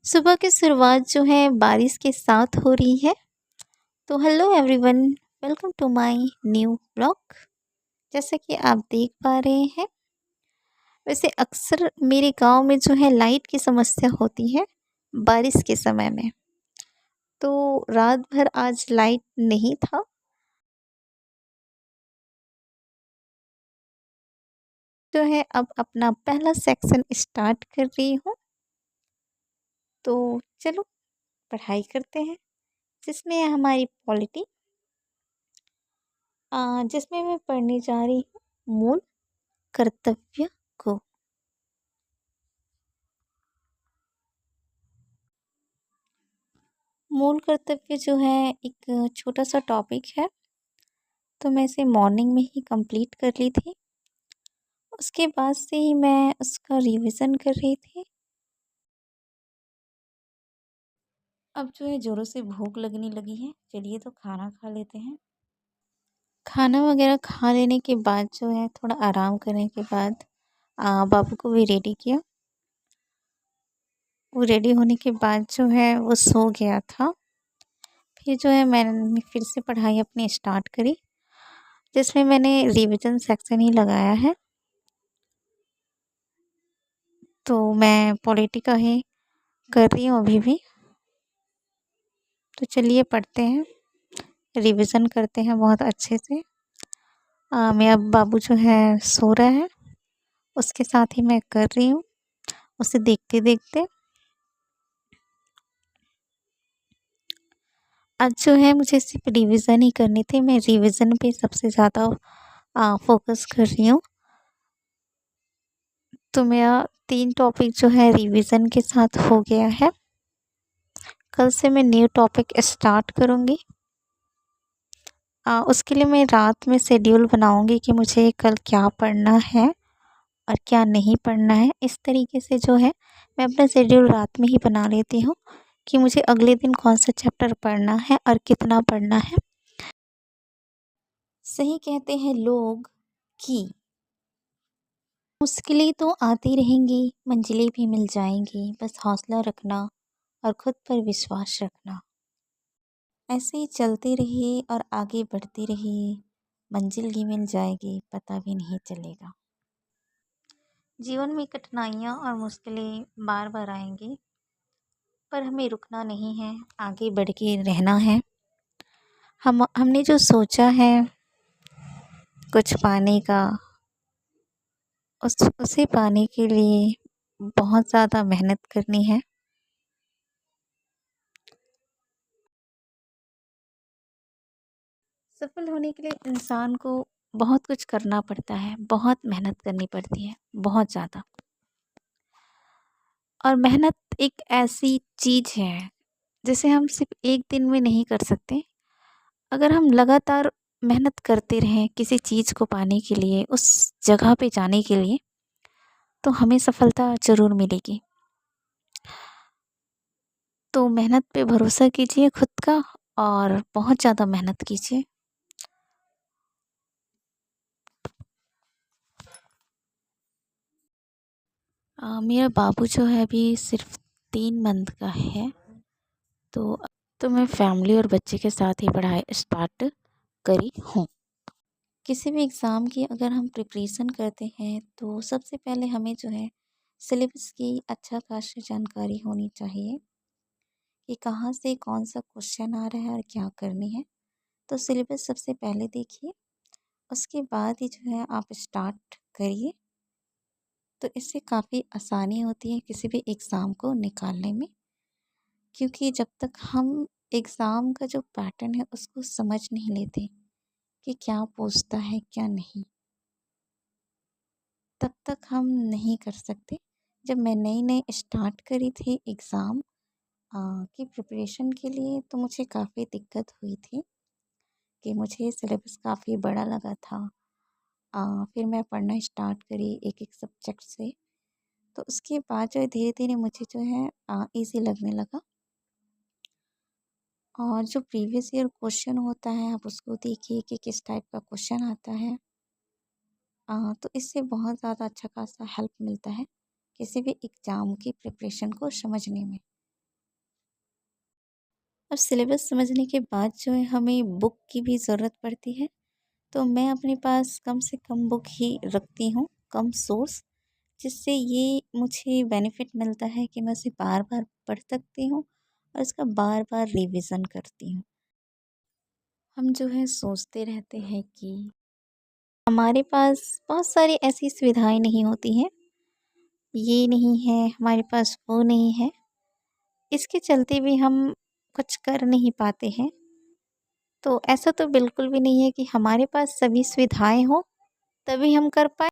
सुबह की शुरुआत जो है बारिश के साथ हो रही है। तो hello everyone, welcome to my new vlog. जैसा कि आप देख पा रहे हैं, वैसे अक्सर मेरे गांव में जो है लाइट की समस्या होती है बारिश के समय में। तो रात भर आज लाइट नहीं था। जो है अब अपना पहला सेक्शन स्टार्ट कर रही हूँ। तो चलो पढ़ाई करते हैं, जिसमें है हमारी पॉलिटी, जिसमें मैं पढ़ने जा रही हूँ मूल कर्तव्य को। मूल कर्तव्य जो है एक छोटा सा टॉपिक है, तो मैं इसे मॉर्निंग में ही कंप्लीट कर ली थी। उसके बाद से ही मैं उसका रिवीजन कर रही थी। अब जो है ज़ोरों से भूख लगने लगी है, चलिए तो खाना खा लेते हैं। खाना वगैरह खा लेने के बाद जो है थोड़ा आराम करने के बाद बाबू को भी रेडी किया। वो रेडी होने के बाद जो है वो सो गया था। फिर जो है मैंने फिर से पढ़ाई अपनी स्टार्ट करी, जिसमें मैंने रिवीजन सेक्शन ही लगाया है। तो मैं पॉलिटी का ही कर रही हूँ अभी भी। तो चलिए पढ़ते हैं, रिवीजन करते हैं बहुत अच्छे से। मेरा बाबू जो है सो रहा है, उसके साथ ही मैं कर रही हूँ, उसे देखते देखते। आज जो है मुझे सिर्फ रिवीजन ही करनी थी, मैं रिवीजन पे सबसे ज़्यादा फोकस कर रही हूँ। तो मेरा 3 टॉपिक जो है रिवीजन के साथ हो गया है। कल से मैं न्यू टॉपिक स्टार्ट करूँगी। उसके लिए मैं रात में शेड्यूल बनाऊँगी कि मुझे कल क्या पढ़ना है और क्या नहीं पढ़ना है। इस तरीके से जो है मैं अपना शेड्यूल रात में ही बना लेती हूँ कि मुझे अगले दिन कौन सा चैप्टर पढ़ना है और कितना पढ़ना है। सही कहते हैं लोग कि मुश्किलें तो आती रहेंगी, मंजिलें भी मिल जाएंगी, बस हौसला रखना और खुद पर विश्वास रखना। ऐसे ही चलते रहिए और आगे बढ़ते रहिए, मंजिल भी मिल जाएगी, पता भी नहीं चलेगा। जीवन में कठिनाइयाँ और मुश्किलें बार बार आएंगी, पर हमें रुकना नहीं है, आगे बढ़ के रहना है। हमने जो सोचा है कुछ पाने का, उसे पाने के लिए बहुत ज़्यादा मेहनत करनी है। सफल होने के लिए इंसान को बहुत कुछ करना पड़ता है, बहुत मेहनत करनी पड़ती है, बहुत ज़्यादा। और मेहनत एक ऐसी चीज़ है जिसे हम सिर्फ एक दिन में नहीं कर सकते। अगर हम लगातार मेहनत करते रहें किसी चीज़ को पाने के लिए, उस जगह पे जाने के लिए, तो हमें सफलता ज़रूर मिलेगी। तो मेहनत पे भरोसा कीजिए खुद का, और बहुत ज़्यादा मेहनत कीजिए। मेरा बाबू जो है अभी सिर्फ 3 मंथ का है। तो मैं फैमिली और बच्चे के साथ ही पढ़ाई स्टार्ट करी हूँ। किसी भी एग्ज़ाम की अगर हम प्रिपरेशन करते हैं, तो सबसे पहले हमें जो है सिलेबस की अच्छा खासी जानकारी होनी चाहिए कि कहाँ से कौन सा क्वेश्चन आ रहा है और क्या करनी है। तो सिलेबस सबसे पहले देखिए, उसके बाद ही जो है आप स्टार्ट करिए। तो इससे काफ़ी आसानी होती है किसी भी एग्ज़ाम को निकालने में, क्योंकि जब तक हम एग्ज़ाम का जो पैटर्न है उसको समझ नहीं लेते कि क्या पूछता है क्या नहीं, तब तक हम नहीं कर सकते। जब मैं नई स्टार्ट करी थी एग्ज़ाम की प्रिपरेशन के लिए, तो मुझे काफ़ी दिक्कत हुई थी कि मुझे सिलेबस काफ़ी बड़ा लगा था। फिर मैं पढ़ना स्टार्ट करी एक-एक सब्जेक्ट से, तो उसके बाद जो है धीरे-धीरे मुझे जो है ईज़ी लगने लगा। और जो प्रीवियस ईयर क्वेश्चन होता है, आप उसको देखिए कि किस टाइप का क्वेश्चन आता है। तो इससे बहुत ज़्यादा अच्छा खासा हेल्प मिलता है किसी भी एग्ज़ाम की प्रिपरेशन को समझने में। अब सिलेबस समझने के बाद जो है हमें बुक की भी ज़रूरत पड़ती है। तो मैं अपने पास कम से कम बुक ही रखती हूँ, कम सोर्स, जिससे ये मुझे बेनिफिट मिलता है कि मैं उसे बार-बार पढ़ सकती हूँ और उसका बार-बार रिविज़न करती हूँ। हम जो है सोचते रहते हैं कि हमारे पास बहुत सारी ऐसी सुविधाएँ नहीं होती हैं, ये नहीं है, हमारे पास वो नहीं है, इसके चलते भी हम कुछ कर नहीं पाते हैं। तो ऐसा तो बिल्कुल भी नहीं है कि हमारे पास सभी सुविधाएँ हों, तभी हम कर पाएँ।